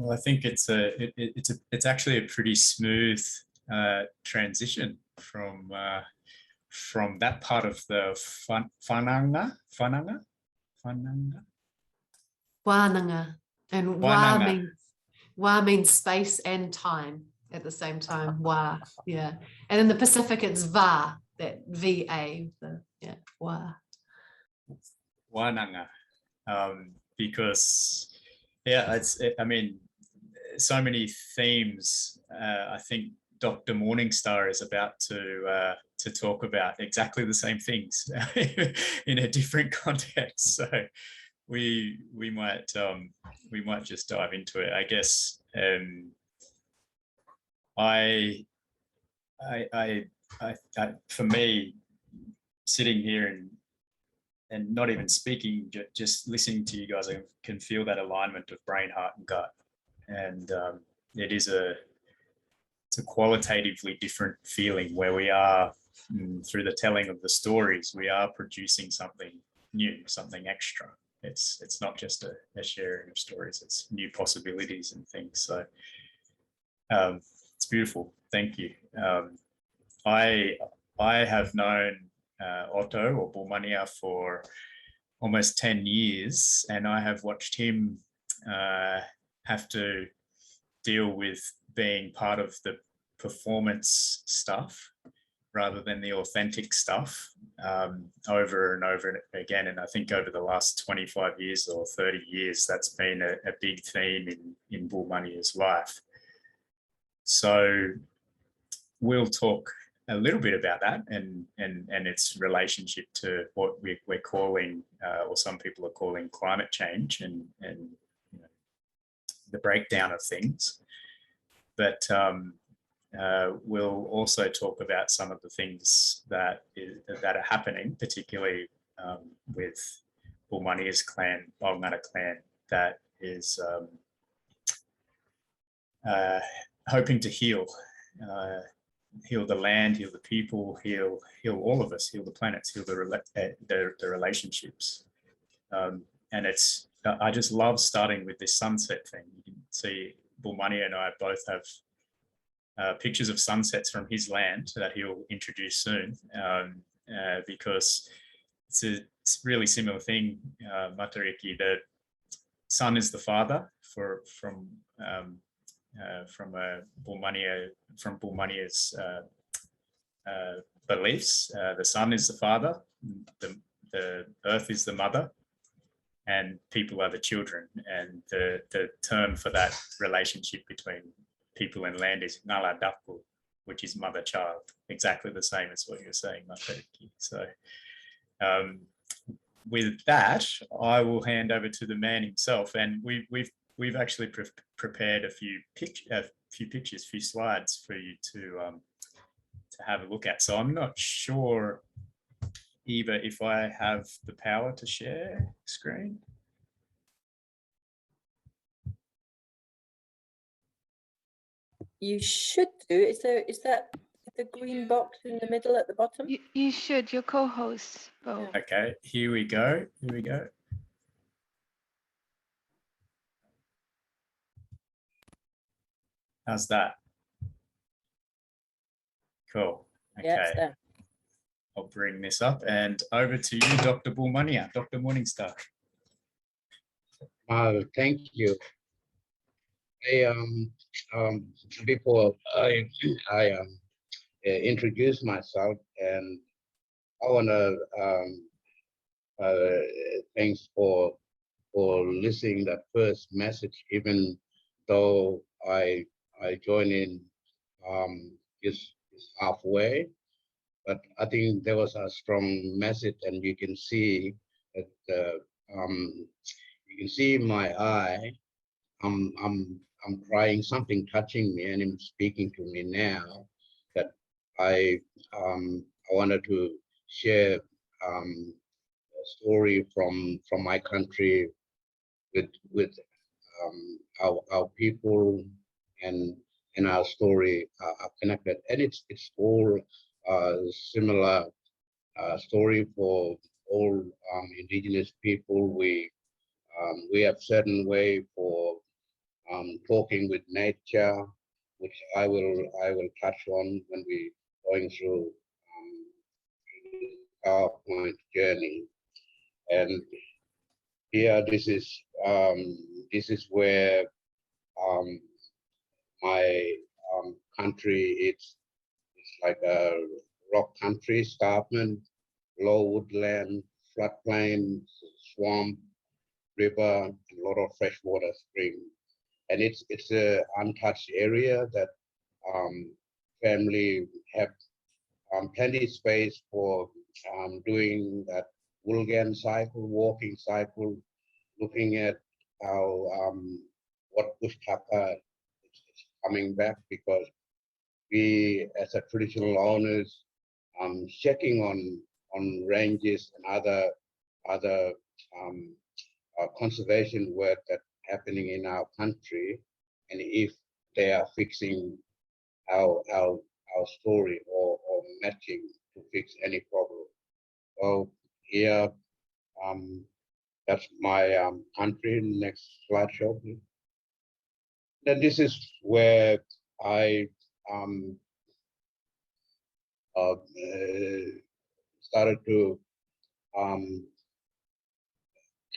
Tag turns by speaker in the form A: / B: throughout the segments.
A: Well, I think it's actually a pretty smooth transition from that part of the Whananga.
B: Wānanga. And wā means space and time at the same time. Wā, yeah. And in the Pacific, it's va, that VA, wā.
A: Wānanga, because I mean, so many themes. I think Dr. Morningstar is about to talk about exactly the same things in a different context. So we might just dive into it. I guess for me, sitting here and not even speaking, just listening to you guys, I can feel that alignment of brain, heart, and gut, and it's a qualitatively different feeling where we are, through the telling of the stories, we are producing something new, something extra. It's not just a sharing of stories, it's new possibilities and things. So it's beautiful. Thank you. I have known Otto or Bulmaniya for almost 10 years, and I have watched him have to deal with being part of the performance stuff rather than the authentic stuff over and over again. And I think over the last 25 years or 30 years, that's been a big theme in Bulmaniya's life. So we'll talk a little bit about that and its relationship to what we're calling, or some people are calling, climate change and you know, the breakdown of things. But we'll also talk about some of the things that are happening, particularly with Bulmaniya's clan, Balngarra Clan, that is hoping to heal the land, heal the people, heal all of us, heal the planets, heal the relationships. And I just love starting with this sunset thing. You can see Bulmaniya and I both have pictures of sunsets from his land that he'll introduce soon, because it's a really similar thing, Matariki. The sun is the father from Bulmaniya's beliefs. The sun is the father, the earth is the mother, and people are the children. And the term for that relationship between people and land is ngala daku, which is mother-child, exactly the same as what you're saying, Matariki. So with that, I will hand over to the man himself, and we've actually prepared a few pictures, few slides for you to have a look at. So I'm not sure, Eva, if I have the power to share screen.
C: You should do. Is that the green box in the middle at the bottom?
D: You should. Your co-host. Oh.
A: Okay, here we go. Here we go. How's that? Cool. Okay.
C: Yeah,
A: I'll bring this up and over to you, Dr. Bulmaniya, Dr. Morningstar.
E: Thank you. Before I introduce myself, and I want to thanks for listening that first message, even though I joined in just halfway, but I think there was a strong message, and you can see that you can see my eye. I'm crying, something touching me, and him speaking to me now. That I wanted to share a story from my country with our people, and our story are connected, and it's all similar story for all indigenous people. We have certain way for talking with nature, which I will touch on when we going through our point journey. And here, this is where my country, it's like a rock country, escarpment, low woodland, floodplain, swamp, river, and a lot of freshwater spring. And it's a untouched area that family have plenty space for doing that Vulgan cycle, walking cycle, looking at how what bush tucker is coming back, because we as a traditional owners checking on ranges and other conservation work that happening in our country, and if they are fixing our story or matching to fix any problem. So here, that's my country. Next slide show, please. Then this is where I started to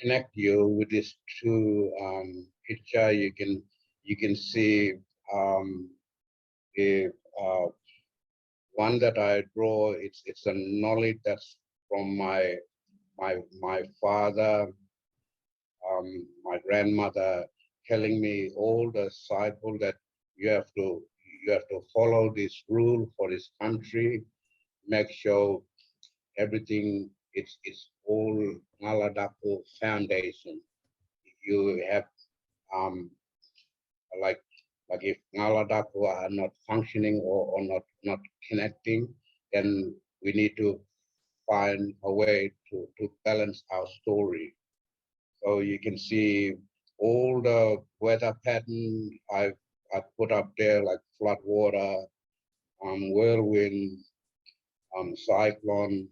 E: connect you with this two picture. You can see the one that I draw. It's a knowledge that's from my father, my grandmother, telling me all the cycle that you have to follow this rule for this country, make sure everything it's all Ngaladako foundation. You have like if Ngaladako are not functioning or not connecting, then we need to find a way to balance our story. So you can see all the weather pattern I put up there, like flood water, whirlwind, cyclone,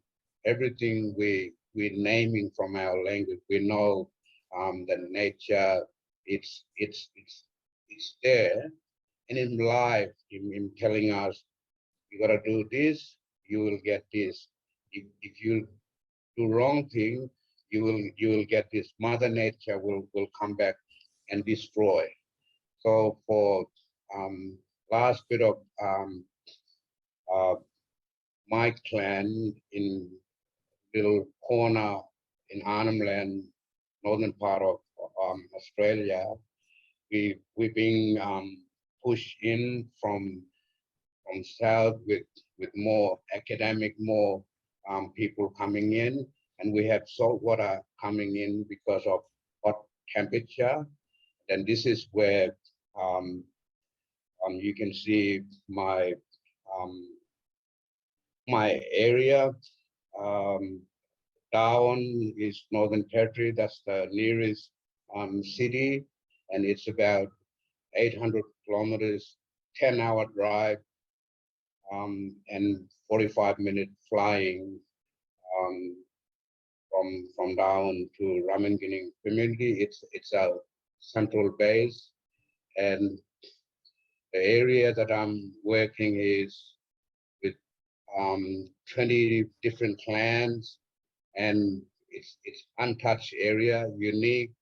E: everything we're naming from our language. We know the nature, it's there, and in life, in telling us, you gotta do this, you will get this. If you do wrong thing, you will get this. Mother Nature will come back and destroy. So for last bit of my clan in little corner in Arnhem Land, northern part of Australia, we're being pushed in from south with more academic, more people coming in, and we have salt water coming in because of hot temperature. And this is where you can see my my area. Darwin is Northern Territory. That's the nearest city, and it's about 800 kilometers, 10-hour drive, and 45-minute flying from Darwin to Rembarrnga community. It's a central base, and the area that I'm working is with 20 different clans, and it's untouched area, unique.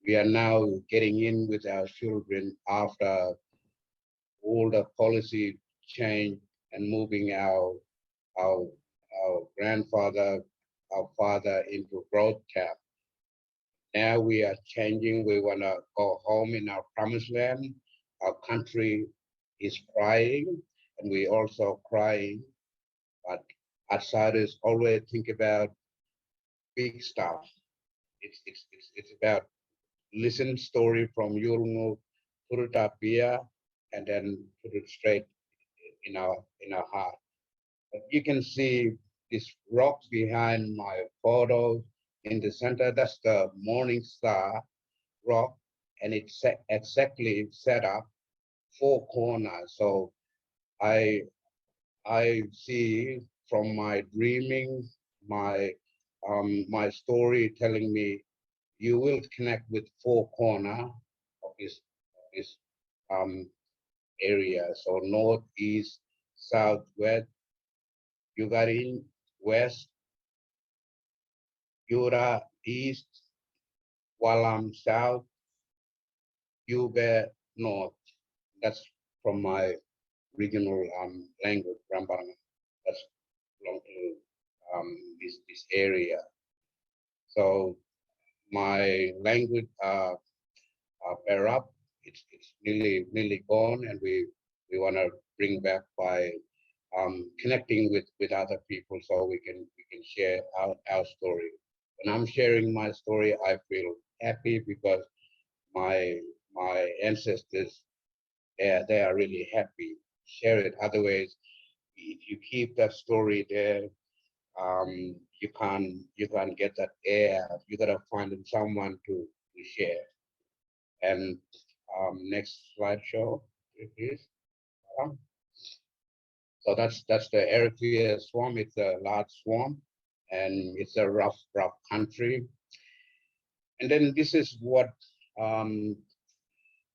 E: We are now getting in with our children after all the policy change and moving our grandfather, our father into growth cap. Now we are changing. We want to go home in our promised land. Our country is crying, and we also crying. But outsiders always think about big stuff. It's about listen story from Yulngu, put it up here, and then put it straight in our heart. But you can see this rock behind my photo in the center. That's the Morning Star rock, and it's exactly set up 4 corners. So I see from my dreaming, my story telling me you will connect with four corner of this area. So north, east, south, west, Yugarin, west, Yura, east, Walam, south, Yuga, north. That's from my regional language, Rembarrnga. That's belong to this area. So my language pair up. It's nearly gone, and we want to bring back by connecting with other people, so we can share our story. When I'm sharing my story, I feel happy because my ancestors, they are really happy. Share it. Otherwise, if you keep that story there, you can't get that air. You gotta find someone to share. And next slideshow, please. So that's the Eritrea swarm. It's a large swarm, and it's a rough country. And then this is what, when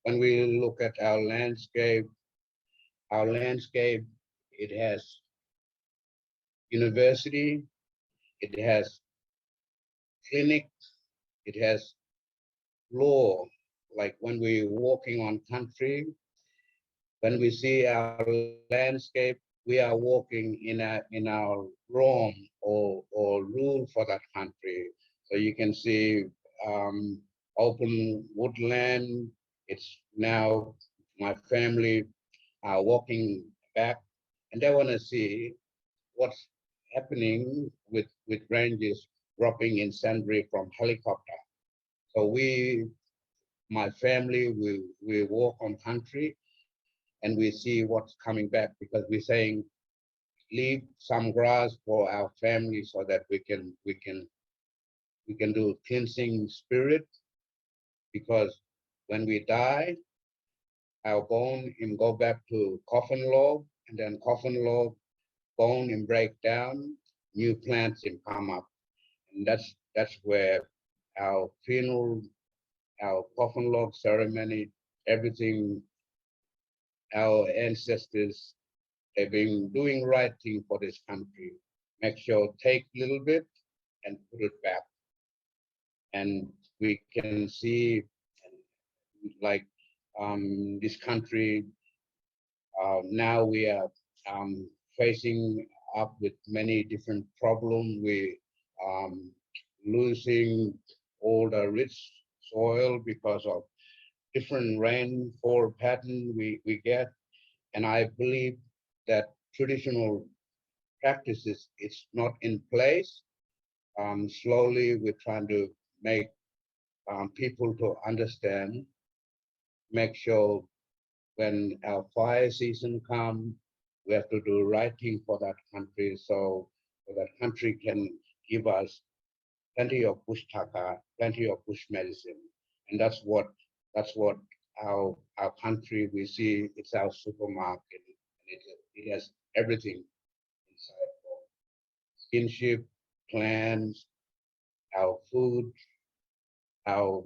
E: we look at our landscape, it has university, it has clinic, it has law. Like when we're walking on country, when we see our landscape, we are walking in our Rome or rule for that country. So you can see open woodland. It's now my family are walking back, and they want to see what's happening with ranges dropping in scenery from helicopter. So my family, we walk on country, and we see what's coming back, because we're saying leave some grass for our family so that we can do cleansing spirit, because when we die, our bone can go back to coffin log, and then coffin log bone and break down, new plants and come up. And that's where our funeral, our coffin log ceremony, everything, our ancestors, they've been doing right thing for this country. Make sure take a little bit and put it back. And we can see, like this country, now we are facing up with many different problems. We losing all the rich soil because of different rainfall pattern we get. And I believe that traditional practices is not in place. Slowly we're trying to make people to understand, make sure when our fire season comes, we have to do right thing for that country, so that country can give us plenty of bush taka, plenty of bush medicine. And that's what our country, we see it's our supermarket, and it has everything inside. Kinship, clans, our food, our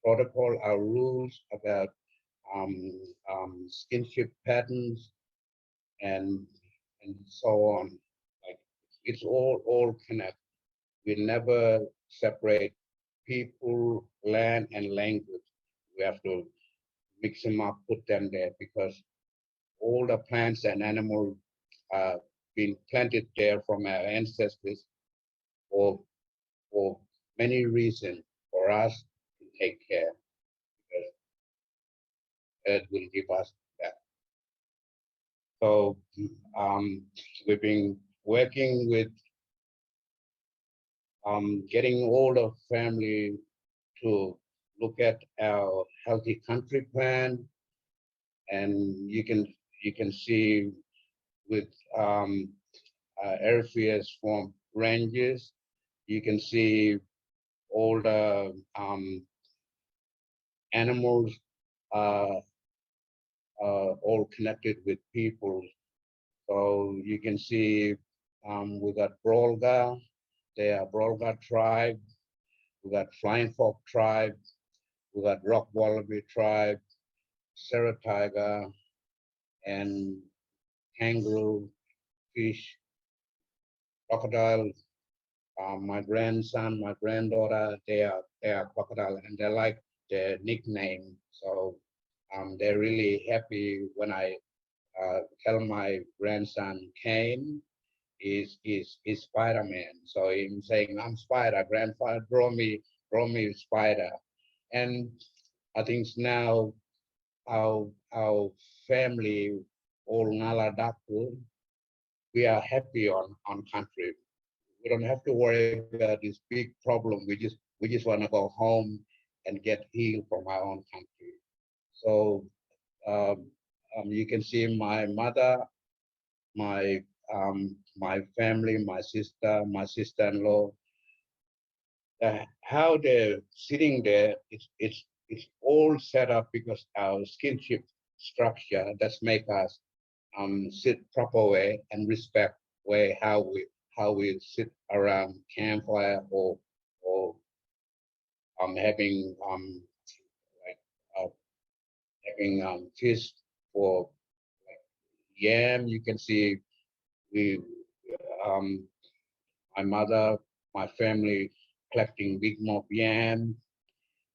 E: protocol, our rules about kinship patterns, and so on. Like it's all connected. We never separate people, land, and language. We have to mix them up, put them there, because all the plants and animals are being planted there from our ancestors for many reasons, for us to take care, because Earth will give us that. So we've been working with getting all the family to look at our healthy country plan, and you can see with areas from ranges, you can see all the animals all connected with people. So you can see we got Balngarra, they are Balngarra tribe. we got Flying Fox tribe, we got Rock Wallaby tribe, Serra tiger, and kangaroo, fish, crocodile. My grandson, my granddaughter, they are crocodile, and they like their nickname. So they're really happy when I tell my grandson Kane is Spider-Man. So him saying I'm Spider, grandfather, draw me Spider. And I think now our family, all Ngala Daku, we are happy on country. We don't have to worry about this big problem. We just want to go home and get healed from our own country. So you can see my mother, my family, my sister-in-law, how they're sitting there. It's all set up because our kinship structure that's make us sit proper way and respect way how we sit around campfire or having like having fish for like yam. You can see we my mother, my family collecting big mob yam,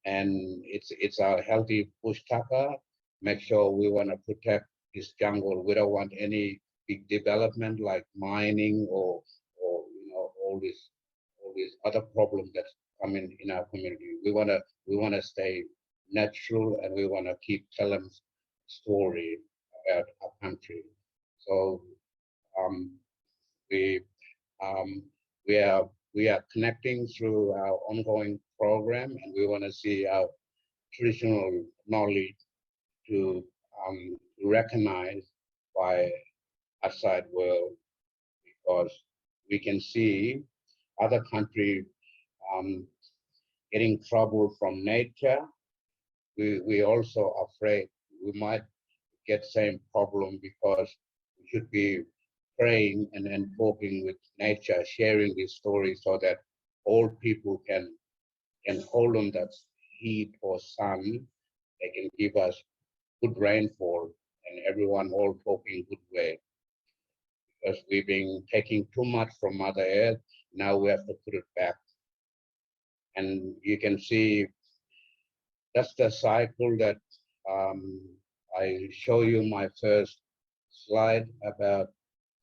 E: and it's a healthy bush tucker. Make sure we want to protect this jungle. We don't want any big development like mining or all these other problems that's coming in our community. We wanna stay natural, and we wanna keep telling story about our country. So we um, we are connecting through our ongoing program, and we want to see our traditional knowledge to recognize by outside world, because we can see other countries getting trouble from nature. We also afraid we might get same problem, because we should be praying and then talking with nature, sharing this story so that all people can hold on that heat or sun. They can give us good rainfall, and everyone all talking good way. Because we've been taking too much from Mother Earth, now we have to put it back. And you can see that's the cycle that I show you my first slide about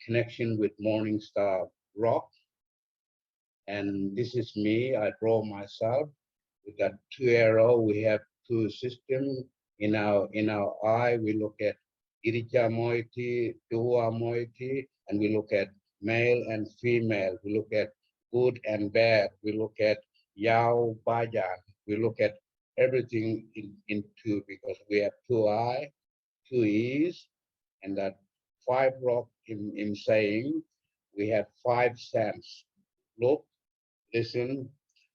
E: connection with Morningstar rock. And this is me, I draw myself with that 2 arrow. We have 2 systems in our eye. We look at Irija moiety, Dua moiety, and we look at male and female. We look at good and bad. We look at Yao Bajan. We look at everything in 2, because we have 2 eye, 2 ears, and that 5 rock in saying we have 5 sense: look, listen,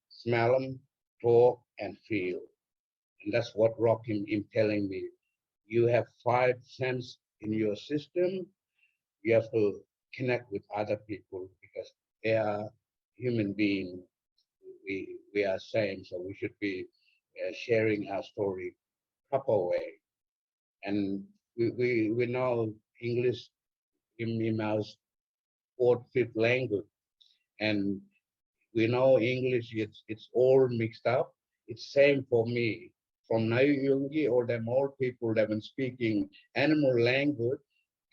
E: smell them, talk, and feel. And that's what rock in telling me. You have 5 sense in your system. You have to connect with other people because they are human beings. We are same, so we should be sharing our story proper way. And we know English in our 4th, 5th language, and we know English. It's all mixed up. It's same for me. From Nayuyunggih, all them old people that have been speaking animal language,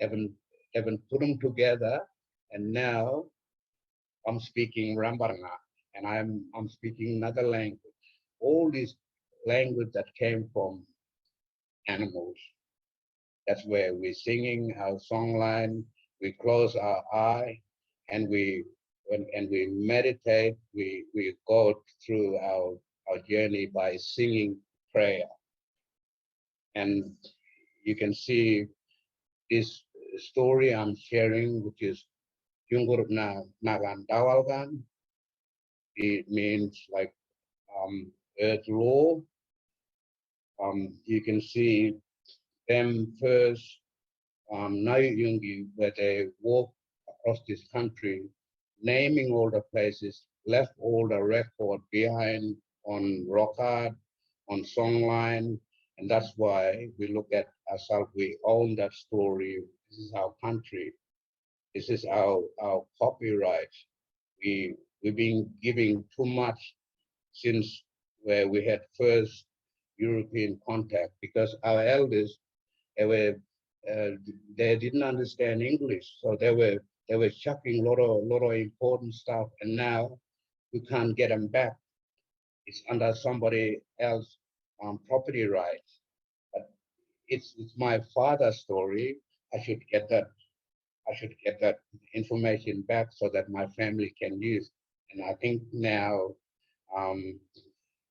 E: have been put them together, and now I'm speaking Rembarrnga, and I'm speaking another language. All these language that came from animals. That's where we're singing our song line. We close our eye, and we meditate. We go through our journey by singing prayer. And you can see this story I'm sharing, which is Djungurr-na nagan dawalkan. It means like earth law. You can see them first, Nayuyunggih, where they walk across this country, naming all the places, left all the record behind on rock art, on songline, and that's why we look at ourselves. We own that story. This is our country. This is our copyright. We've been giving too much since where we had first European contact, because our elders, they were they didn't understand English, so they were chucking a lot of important stuff, and now we can't get them back. It's under somebody else property rights. But it's my father's story. I should get that. I should get that information back so that my family can use. And I think now um,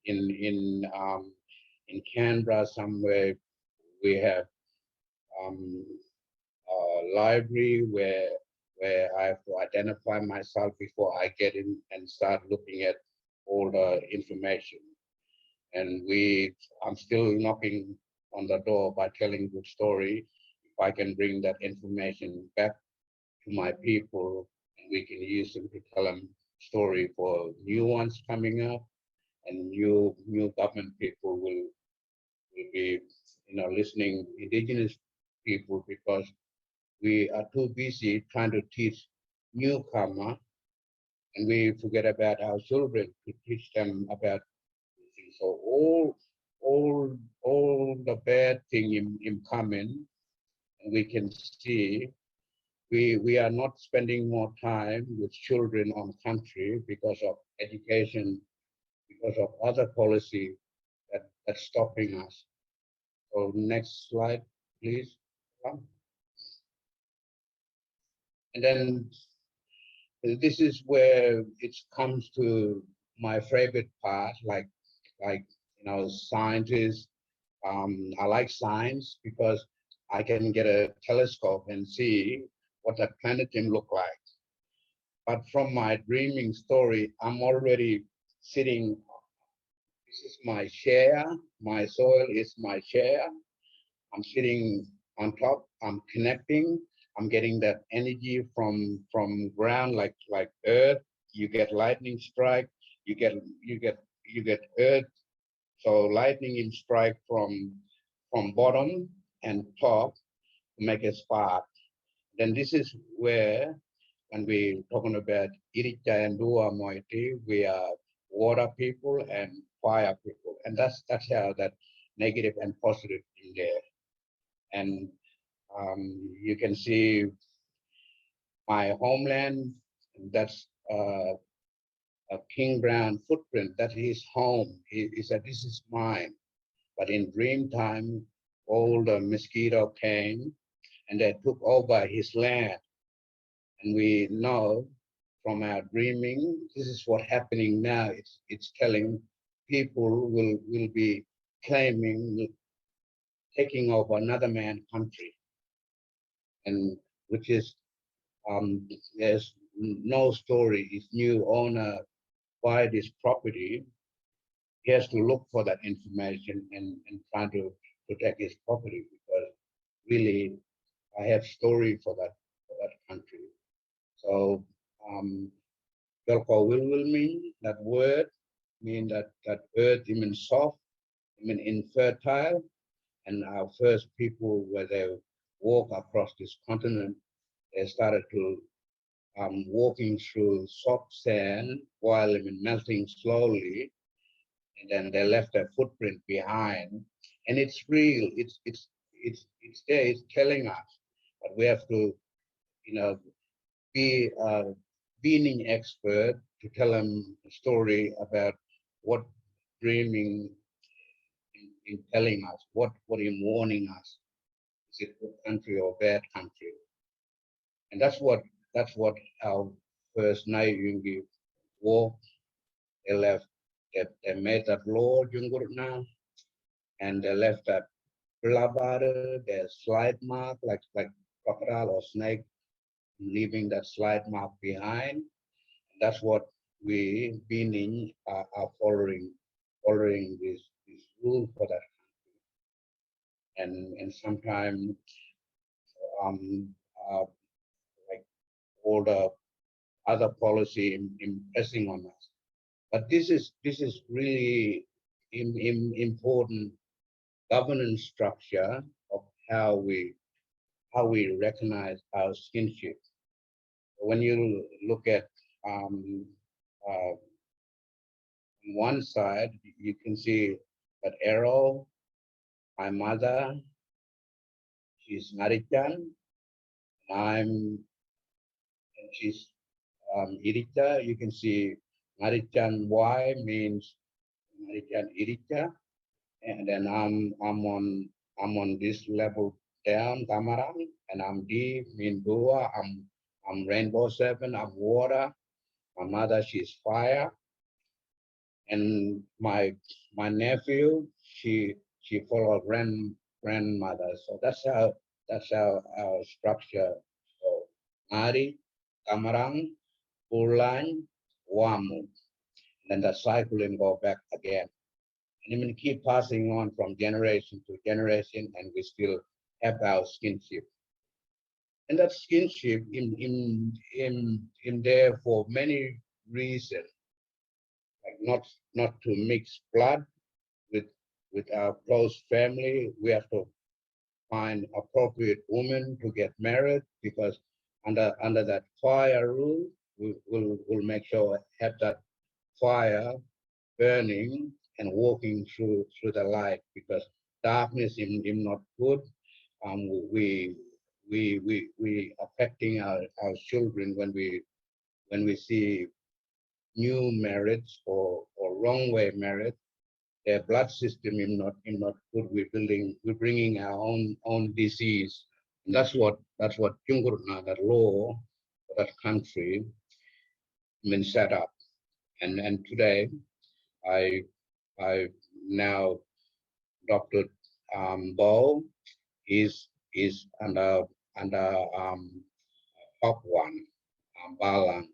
E: in Canberra somewhere we have a library where I have to identify myself before I get in and start looking at all the information. And I'm still knocking on the door by telling good story. If I can bring that information back to my people, and we can use them to tell them story for new ones coming up, and new government people will be listening, indigenous people, because we are too busy trying to teach newcomer, and we forget about our children to teach them about things. So all the bad thing in coming, and we can see we are not spending more time with children on country because of education, because of other policy that's stopping us. So next slide, please. And then this is where it comes to my favorite part, like scientists. I like science because I can get a telescope and see what that planet can look like. But from my dreaming story, I'm already sitting. This is my chair. My soil is my chair. I'm sitting on top. I'm connecting. I'm getting that energy from ground, like earth. You get lightning strike. You get earth. So lightning strike from bottom and top to make a spark. Then this is where, when we're talking about Irija and Dua Moiti, we are water people and fire people, and that's how that negative and positive in there. And you can see my homeland. That's a King Brown footprint. That is home. He said, "This is mine." But in dream time, all the mosquito came and they took over his land. And we know from our dreaming, this is what's happening now. It's telling people will be claiming, taking over another man's country, and which is there's no story. If new owner buy this property, he has to look for that information and try to protect his property, because really I have story for that country. So Velko will mean that word, mean that earth means soft, mean infertile, and our first people, where they walk across this continent, they started to walking through soft sand while melting slowly, and then they left their footprint behind. And it's real. It's there. It's telling us, but we have to, be a being expert to tell them a story about what dreaming in telling us, what in warning us. Is it good country or bad country? And that's what our first Nayuyunggih war. They left. They made that law, Djungurr-na, and they left that blabber, their slide mark, like crocodile or snake, leaving that slide mark behind. That's what we Benin are following this rule for that country. And sometimes like all the other policy impressing on us. But this is really important governance structure of how we recognize our kinship. When you look at on one side, you can see that arrow, my mother, she's Marichan, and she's Irita. You can see Marichan Y means Marichan Irita, and then I'm on this level down, Tamarang, and I'm D mean Dua. I'm Rainbow 7. I'm water. My mother, she's fire, and my nephew, she followed grandmother. So that's how our structure. So Ari, Tamarang, Pulan, Wamu. Then the cycling go back again. And even keep passing on from generation to generation, and we still have our kinship. And that kinship in there for many reasons, like not to mix blood with our close family. We have to find appropriate women to get married, because under that fire rule, we'll make sure have that fire burning and walking through the light, because darkness is not good. We affecting our children when we see new marriage or wrong way marriage. Their blood system is not good. We're bringing our own disease. And that's what Djungurr-na, that law for that country, been set up. And today I now Dr. Bo is under top one, Balang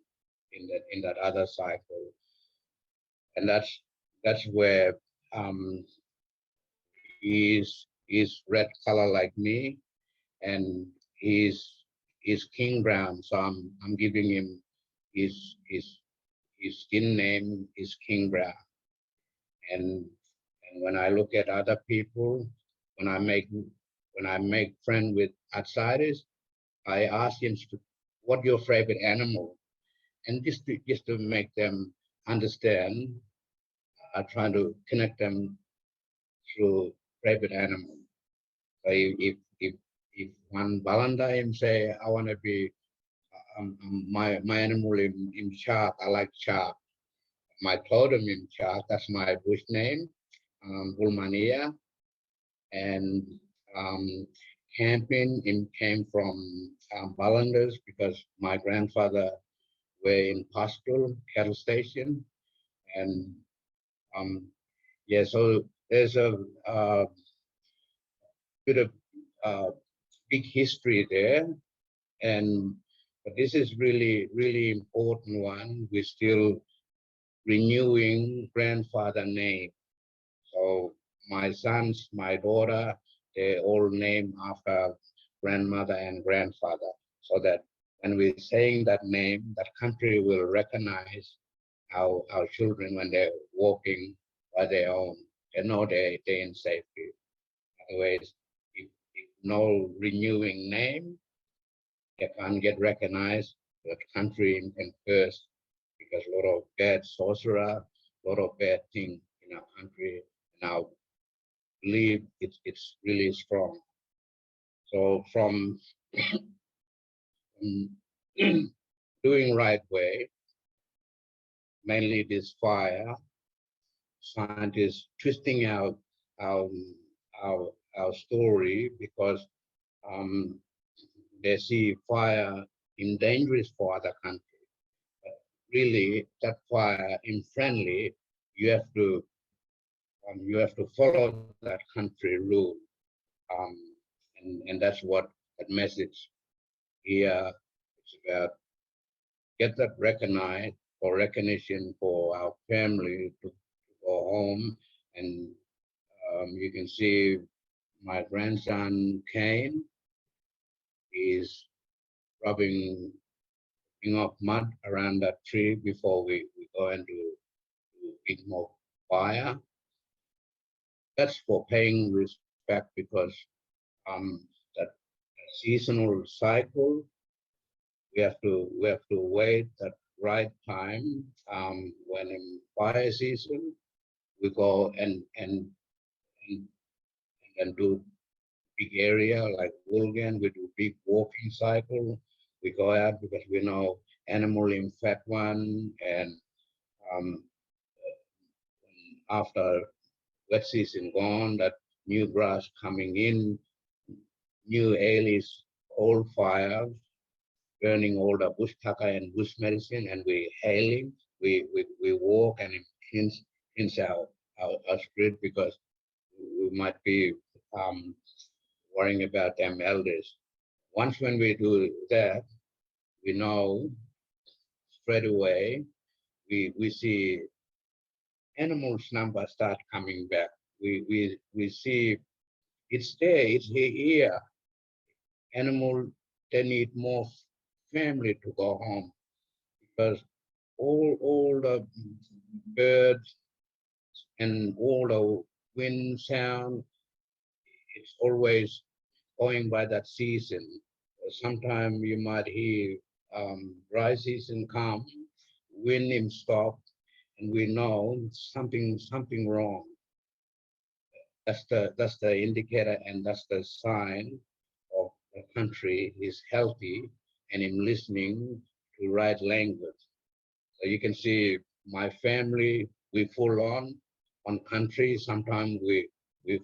E: in that other cycle, and that's where he's red color like me, and he's King Brown. So I'm giving him his skin name is King Brown. And when I look at other people, when I make friends with outsiders, I ask them what your favorite animal, and just to make them understand. I try to connect them through favorite animal. So if one Valentine say I want to be my animal in shark, I like shark. My totem in shark, that's my bush name, Bulmaniya, and camping came from Balanders, because my grandfather were in pastoral cattle station, and yeah, so there's a bit of big history there, but this is really important one. We're still renewing grandfather name. So my sons, my daughter, they all named after grandmother and grandfather, so that when we're saying that name, that country will recognize our children when they're walking by their own. They know they're in safety. Otherwise, if no renewing name, they can't get recognized. That country can curse, because a lot of bad sorcerer, a lot of bad thing in our country. Now, believe it's really strong. So from doing right way, mainly this fire, scientists twisting out our story, because they see fire in dangerous for other countries. But really, that fire in friendly, you have to follow that country rule, and that's what that message here is about. Get that recognized for recognition for our family to go home, and you can see my grandson Kane is rubbing off mud around that tree before we go and do lighting more fire. That's for paying respect because that seasonal cycle, we have to wait that right time. When in fire season, we go and do big area like Vulcan. We do big walking cycle. We go out because we know animal infect one, and after wet season gone, that new grass coming in, new areas, old fire, burning all the bush tucker and bush medicine, and we hailing, we walk and hinge our spirit because we might be worrying about them elders. Once when we do that, we know straight away, we see animals number start coming back. We see it's there, it's here. Animal, they need more family to go home because all the birds and all the wind sound, it's always going by that season. Sometimes you might hear dry season come, wind him stop, and we know something wrong. That's the indicator, and that's the sign of the country is healthy and him listening to right language. So you can see my family, we full on country. Sometimes we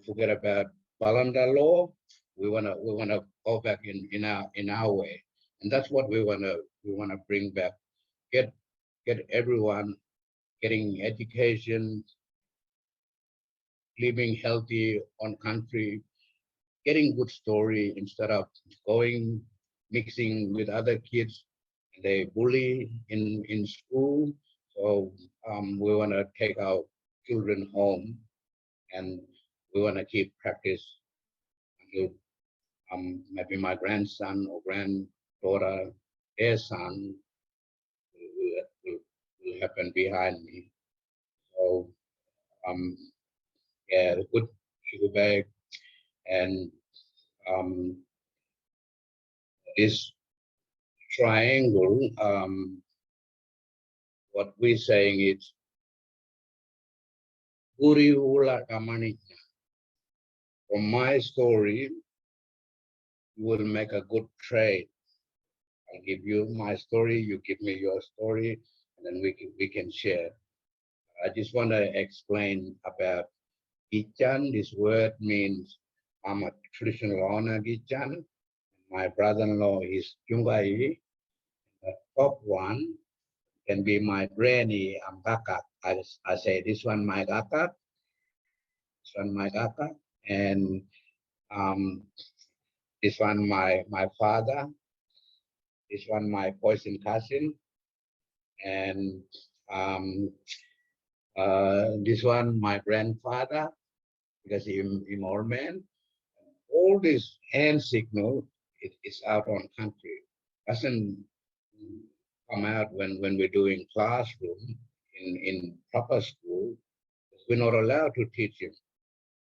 E: forget about Balngarra law. We wanna go back in our way, and that's what we wanna bring back. Get everyone getting education, living healthy on country, getting good story instead of going mixing with other kids. They bully in school. So we want to take our children home, and we want to keep practice until maybe my grandson or granddaughter, their son will happen behind me. So yeah, good sugar bag, and this triangle, what we're saying is Uriula Kamani. From my story, you will make a good trade. I'll give you my story, you give me your story, and then we can share. I just want to explain about Gichan. This word means I'm a traditional owner, Gichan. My brother-in-law is Djungurr-na. The top one can be my granny, Kakak. I say this one my Kakak, this one my Kakak, and this one my father, this one my poison cousin, and this one my grandfather, because he's old man. All this hand signal, it's out on country. Doesn't come out when we're doing classroom in proper school. We're not allowed to teach him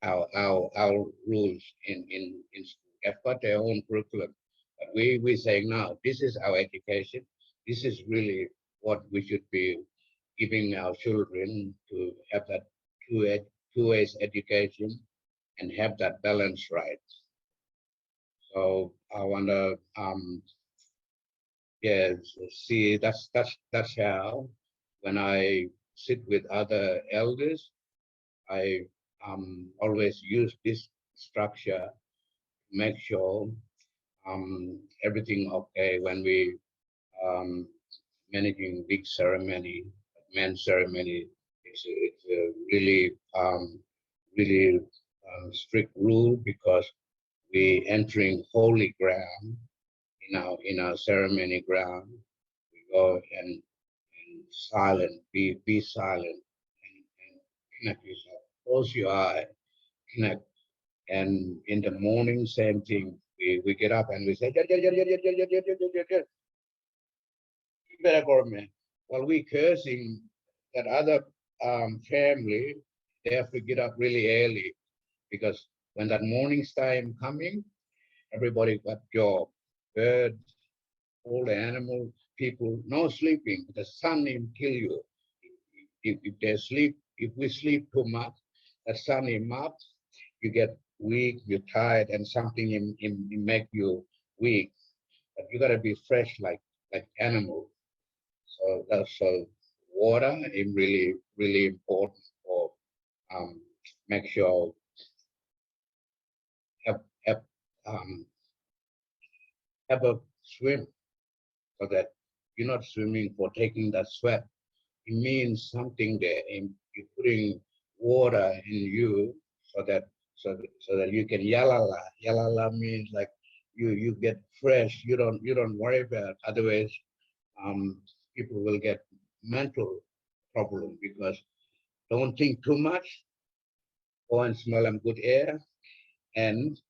E: our rules in school. They've got their own curriculum. But we saying now, this is our education. This is really what we should be giving our children to have that two-way education and have that balance right. So I want to see that's how when I sit with other elders, I always use this structure to make sure everything okay when we managing big ceremony, men's ceremony. It's a really strict rule because we entering holy ground in our ceremony ground. We go and silent, be silent and connect yourself. Close your eye, connect. And in the morning, same thing. We get up and we say, better government. While we cursing that other family, they have to get up really early because when that morning's time coming, everybody got job, birds, all the animals, people, no sleeping. The sun will kill you. If they sleep, if we sleep too much, the sun will up, you get weak, you're tired, and something in make you weak. But you gotta be fresh like animal. So that's so water is really important for make sure have have um have a swim so that you're not swimming for taking that sweat. It means something there. You're putting water in you so that you can yalala. Yalala means like you get fresh. You don't worry about. Otherwise, um, people will get mental problem because don't think too much. Go and smell and good air and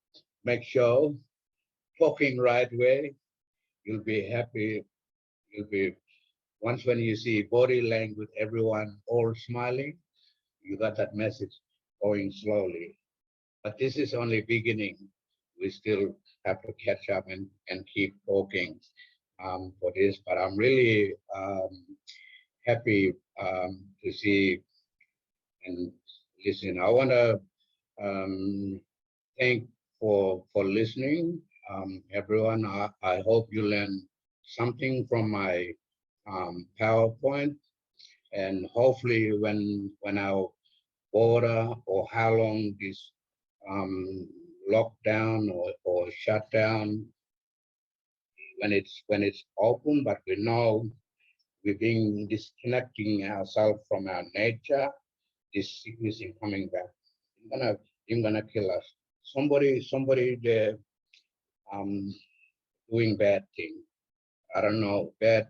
E: make sure talking right way. You'll be happy. You'll be once when you see body language, everyone all smiling, you got that message going slowly. But this is only beginning. We still have to catch up and keep talking for this. But I'm really happy to see and listen. I want to thank for listening, everyone. I hope you learned something from my PowerPoint, and hopefully when our border or how long this lockdown or shutdown when it's open, but we know we've been disconnecting ourselves from our nature. This sickness is coming back. It's gonna kill us. Somebody there doing bad thing. I don't know, bad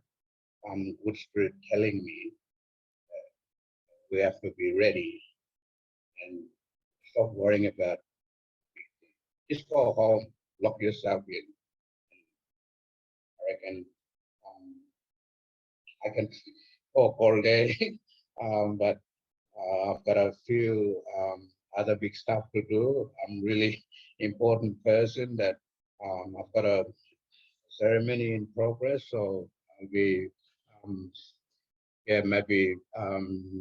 E: good spirit telling me we have to be ready and stop worrying about. Just go home, lock yourself in. I reckon I can talk all day, but I've got a few other big stuff to do. I'm really important person that I've got a ceremony in progress, so I'll be yeah, maybe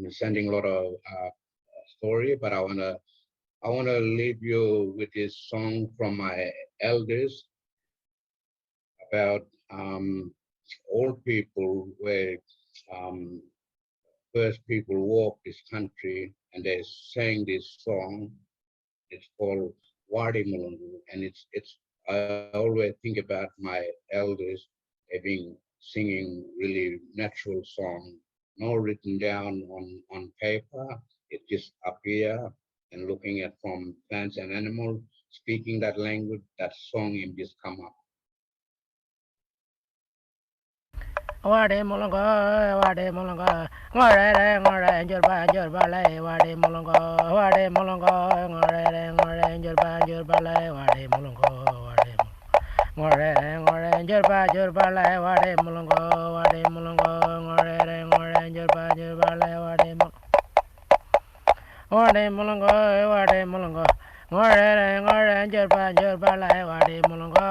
E: sending a lot of story, but I wanna leave you with this song from my elders about old people where um, first people walked this country and they sang this song. It's called Wadi Mulungu, and it's I always think about my elders having singing really natural song, no written down on paper. It just appear and looking at from plants and animals, speaking that language, that song in just come up.
F: Wade mulungo, wade mulungo, ngorere ngore njurba le, wade mulungo, ngorere njurba le, wade mulungo, ngorere njurba le, wade mulungo, ngorere njurba le, wade mulungo, ngorere njurba le, wade mulungo, ngorere njurba le, wade mulungo,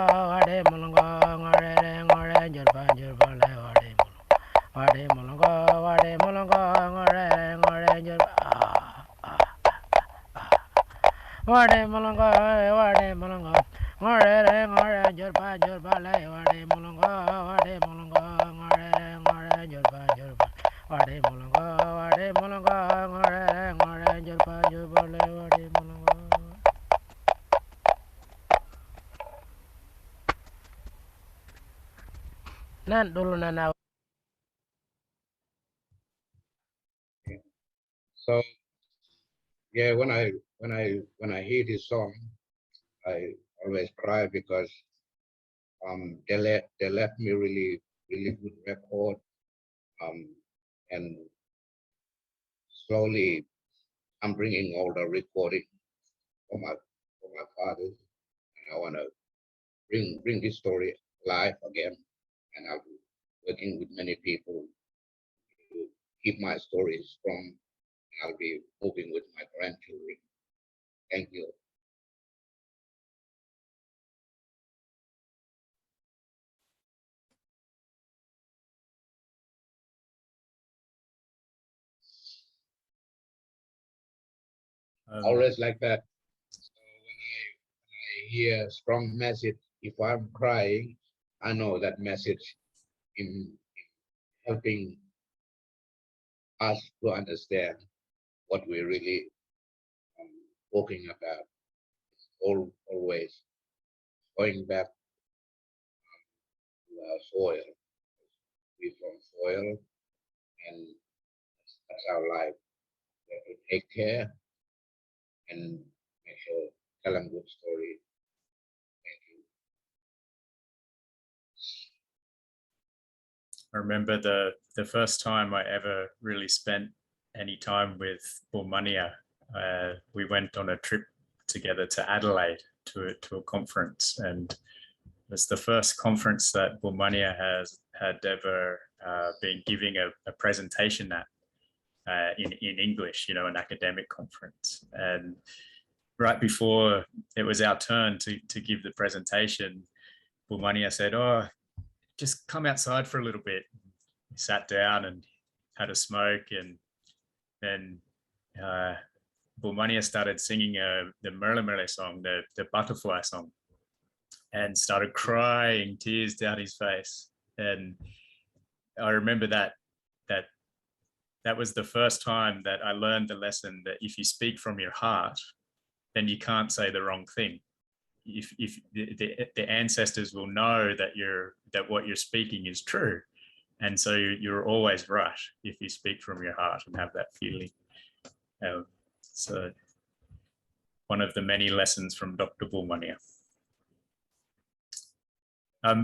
F: ngore njurba, wade mulungo, ngore njurba le, wade mulungo, ngore njurba, wade mulungo, ngore njurba le, wade mulungo. Nan dulu nana.
E: So yeah, when I hear this song, I always cry because they left me really good record, and slowly I'm bringing all the recording for my fathers, and I want to bring this story live again, and I'll be working with many people to keep my stories strong I'll be moving with my grandchildren. Thank you. Always like that. So when I hear a strong message, if I'm crying, I know that message in helping us to understand what we're really talking about. Always going back to our soil. We're from soil, and that's our life. We have to take care and make sure tell them good story. Thank you.
A: I remember the first time I ever really spent any time with Bulmaniya. We went on a trip together to Adelaide to a conference, and it was the first conference that Bulmaniya had ever been giving a presentation at in English, you know, an academic conference. And right before it was our turn to give the presentation, Bulmaniya said, "Oh, just come outside for a little bit." We sat down and had a smoke, and then Bulmaniya started singing the Merle song, the butterfly song, and started crying, tears down his face. And I remember that was the first time that I learned the lesson that if you speak from your heart, then you can't say the wrong thing. If the ancestors will know that what you're speaking is true, and so you're always right if you speak from your heart and have that feeling. So one of the many lessons from Dr. Bulmaniya.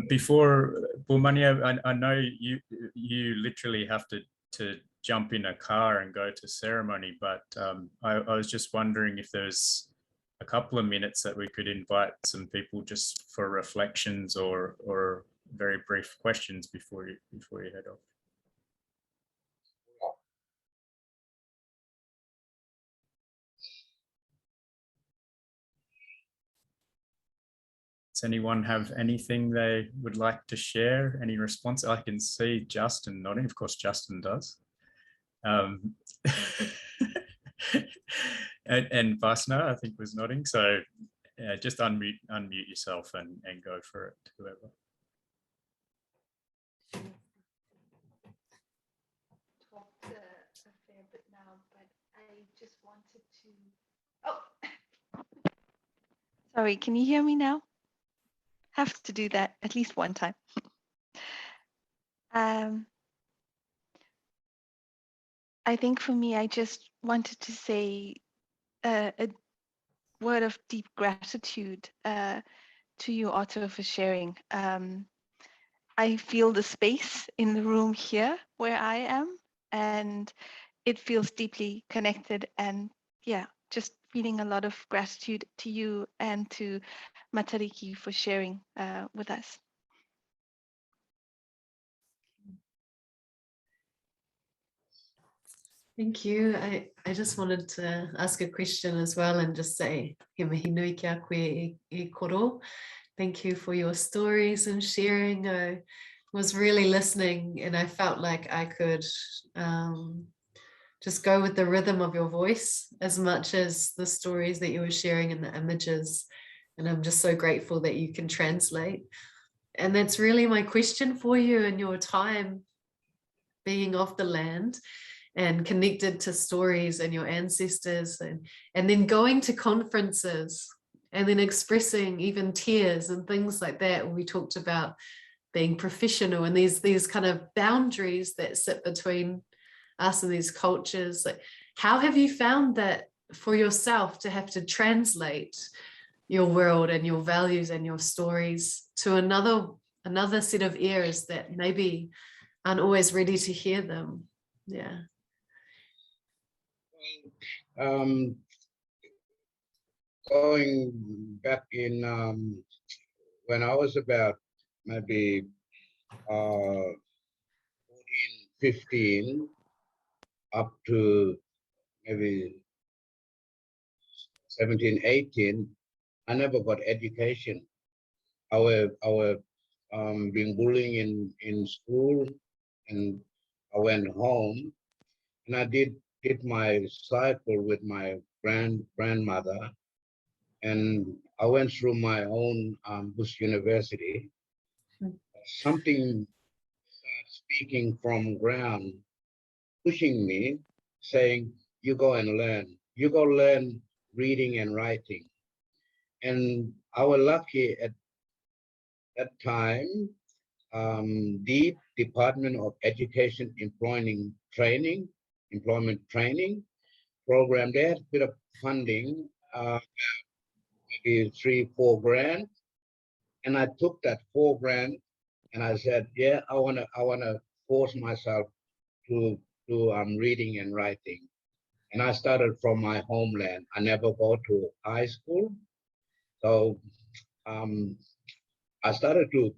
A: Before Bulmaniya, I know you literally have to jump in a car and go to ceremony, but I was just wondering if there's a couple of minutes that we could invite some people just for reflections or very brief questions before you head off. Does anyone have anything they would like to share? Any response? I can see Justin nodding. Of course, Justin does. And Vasna, I think, was nodding. So just unmute yourself and go for it, whoever.
D: Talked a fair bit now, but I just wanted to. Oh, sorry. Can you hear me now? Have to do that at least one time. I think for me, I just wanted to say a word of deep gratitude to you, Otto, for sharing. I feel the space in the room here where I am, and it feels deeply connected. And yeah, just feeling a lot of gratitude to you and to Matariki for sharing with us.
B: Thank you. I just wanted to ask a question as well and just say, he mihi nui kia koe e koro. Thank you for your stories and sharing. I was really listening and I felt like I could just go with the rhythm of your voice as much as the stories that you were sharing and the images. And I'm just so grateful that you can translate. And that's really my question for you in your time being off the land and connected to stories and your ancestors, and then going to conferences and then expressing even tears and things like that. We talked about being professional and these kind of boundaries that sit between us and these cultures. Like, how have you found that for yourself to have to translate your world and your values and your stories to another set of ears that maybe aren't always ready to hear them? Yeah.
E: Going back in when I was about maybe 14, 15 up to maybe 17, 18, I never got education. I was being bullied in school, and I went home, and I did my cycle with my grandmother, and I went through my own Bush University. Something started speaking from ground, pushing me, saying, "You go and learn. You go learn reading and writing." And I was lucky at that time. The Department of Education Employment Training program, they had a bit of funding, maybe 3-4 grand, and I took that 4 grand, and I said, yeah, I wanna force myself to do reading and writing. And I started from my homeland. I never go to high school, so I started to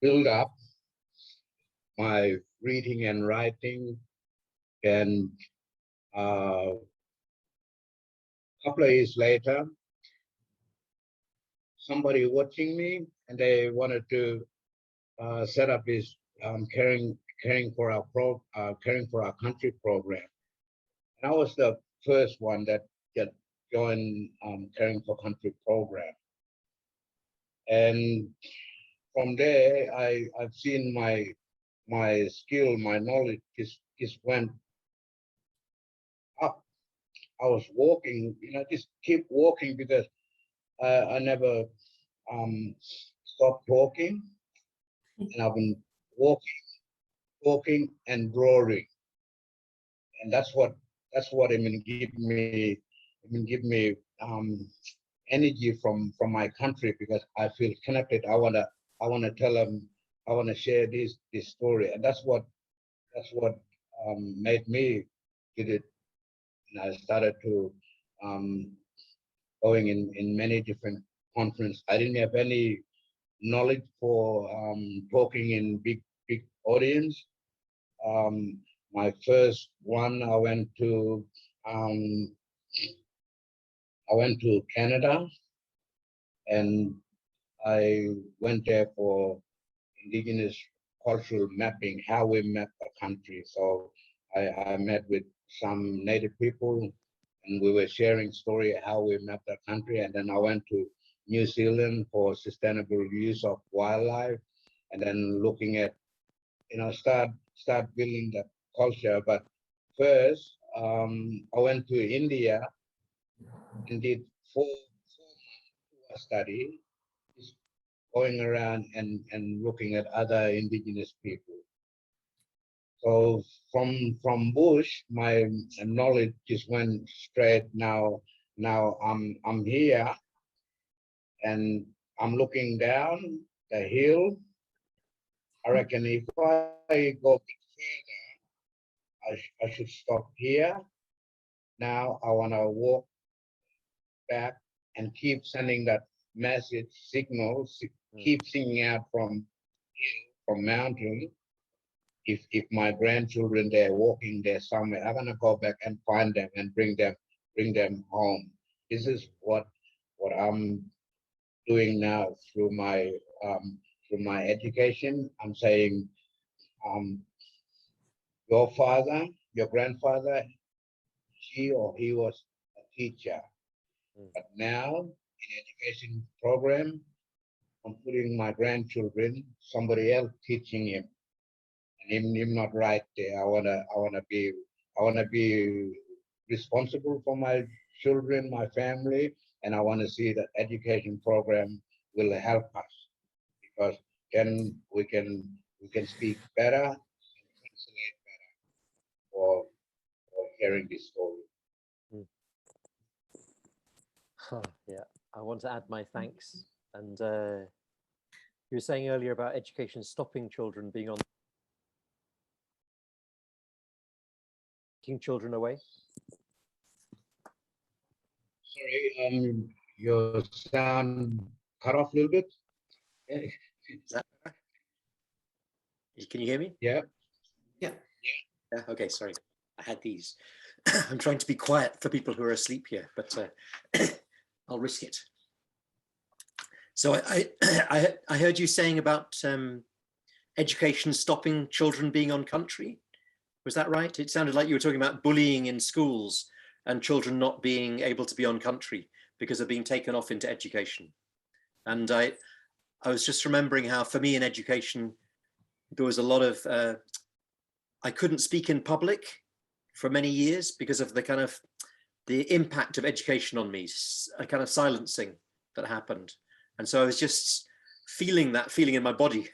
E: build up my reading and writing, and a couple of years later, somebody watching me, and they wanted to set up this caring for our country program. And I was the first one that joined caring for country program. And from there, I've seen my skill, my knowledge just went up. I was walking, just keep walking, because I never stopped talking, and I've been walking and drawing, and that's what give me energy from my country, because I feel connected. I wanna tell them, I wanna share this story, and that's what made me did it. And I started to going in many different conferences. I didn't have any knowledge for talking in big audience. My first one, I went to Canada, and I went there for indigenous cultural mapping, how we map the country. So I met with some native people, and we were sharing story how we map the country. And then I went to New Zealand for sustainable use of wildlife, and then looking at, start building the culture. But first, I went to India and did 4 months study, just going around and looking at other indigenous people. So from bush, my knowledge just went straight. Now I'm here, and I'm looking down the hill. I reckon if I go a bit further, I should stop here. Now I want to walk back and keep sending that message, signal, keep singing out from mountain. If my grandchildren, they're walking there somewhere, I'm gonna go back and find them and bring them home. This is what I'm doing now through my education. I'm saying, your father, your grandfather, she or he was a teacher, but now in education program, I'm putting my grandchildren, somebody else teaching him, and him not right there. I wanna be responsible for my children, my family, and I want to see that education program will help us, because then we can speak better and translate better for hearing this story.
G: Yeah, I want to add my thanks. And you were saying earlier about education stopping children being on, taking children away.
E: Sorry, your sound cut off a little bit.
H: Can you hear me?
E: Yeah.
H: Yeah. Okay, sorry.
G: I had these. I'm trying to be quiet for people who are asleep here, but I'll risk it. So I heard you saying about education stopping children being on country. Was that right? It sounded like you were talking about bullying in schools and children not being able to be on country because of being taken off into education. And I was just remembering how for me in education, there was a lot of, I couldn't speak in public for many years because of the kind of the impact of education on me, a kind of silencing that happened. And so I was just feeling that feeling in my body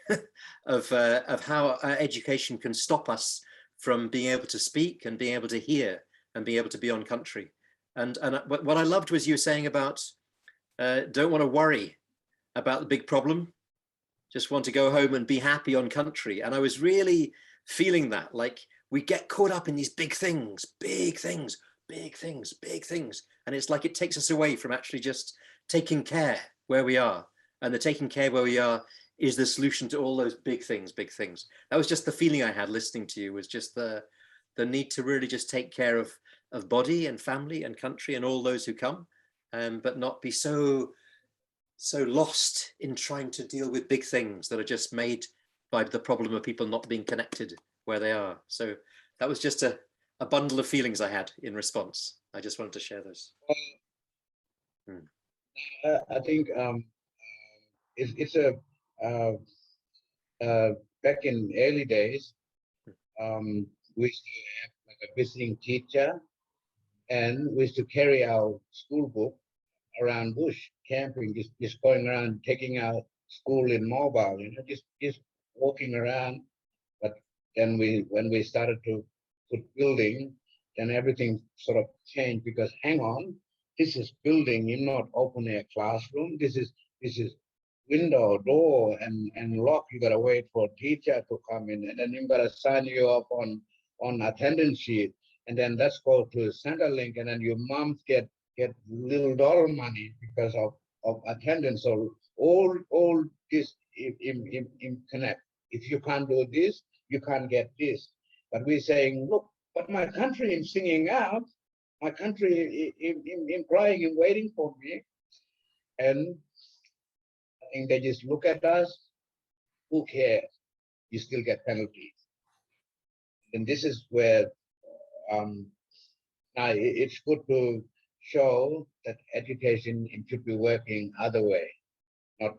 G: of how education can stop us from being able to speak and being able to hear and being able to be on country. And what I loved was you saying about don't want to worry about the big problem, just want to go home and be happy on country. And I was really feeling that, like we get caught up in these big things, big things, big things, big things. And it's like it takes us away from actually just taking care where we are. And the taking care where we are is the solution to all those big things, big things. That was just the feeling I had listening to you, was just the need to really just take care of body and family and country and all those who come, but not be so lost in trying to deal with big things that are just made by the problem of people not being connected where they are. So that was just a bundle of feelings I had in response. I just wanted to share those.
E: I think it's back in early days, we used to have like a visiting teacher, and we used to carry our school book around bush camping, just going around taking our school in mobile, just walking around. But then when we started to put building, then everything sort of changed, because hang on, this is building, you're not opening a classroom. This is window, door, and lock. You gotta wait for a teacher to come in, and then you gotta sign you up on attendance sheet, and then let's go to Centrelink, and then your moms get little dollar money because of attendance. So all this in connect. If you can't do this, you can't get this. But we're saying, look, but my country is singing out, my country in crying and waiting for me. And I think they just look at us, who cares? You still get penalties. And this is where now it's good to show that education should be working other way, not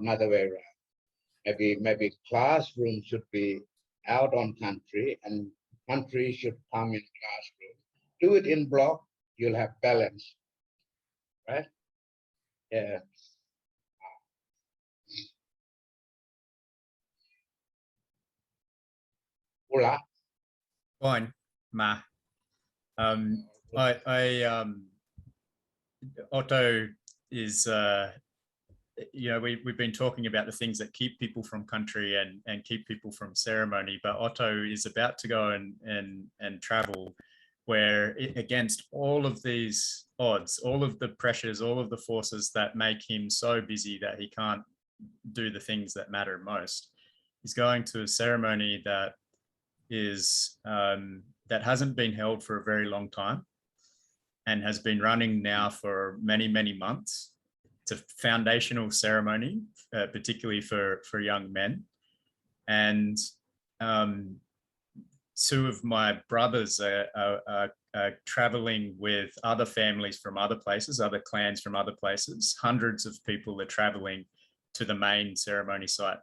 E: other way around. Maybe classroom should be out on country, and country should come in classroom. Do it in block, you'll have balance, right? Yeah. Hola.
A: Fine, ma. Otto is, we've been talking about the things that keep people from country and keep people from ceremony, but Otto is about to go and travel where against all of these odds, all of the pressures, all of the forces that make him so busy that he can't do the things that matter most. He's going to a ceremony that is that hasn't been held for a very long time and has been running now for many, many months. It's a foundational ceremony, particularly for young men. And two of my brothers are traveling with other families from other places, other clans from other places. Hundreds of people are traveling to the main ceremony site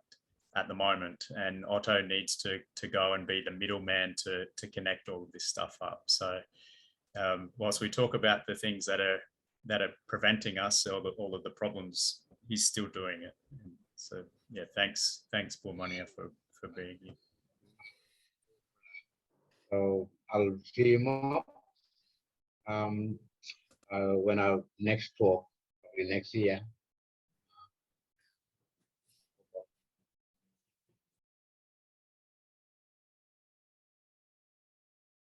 A: at the moment, and Otto needs to go and be the middleman to connect all of this stuff up. So whilst we talk about the things that are preventing us, all of the problems, he's still doing it. And so yeah, thanks Bulmaniya for being here.
E: So I'll team up when our next talk, probably next year.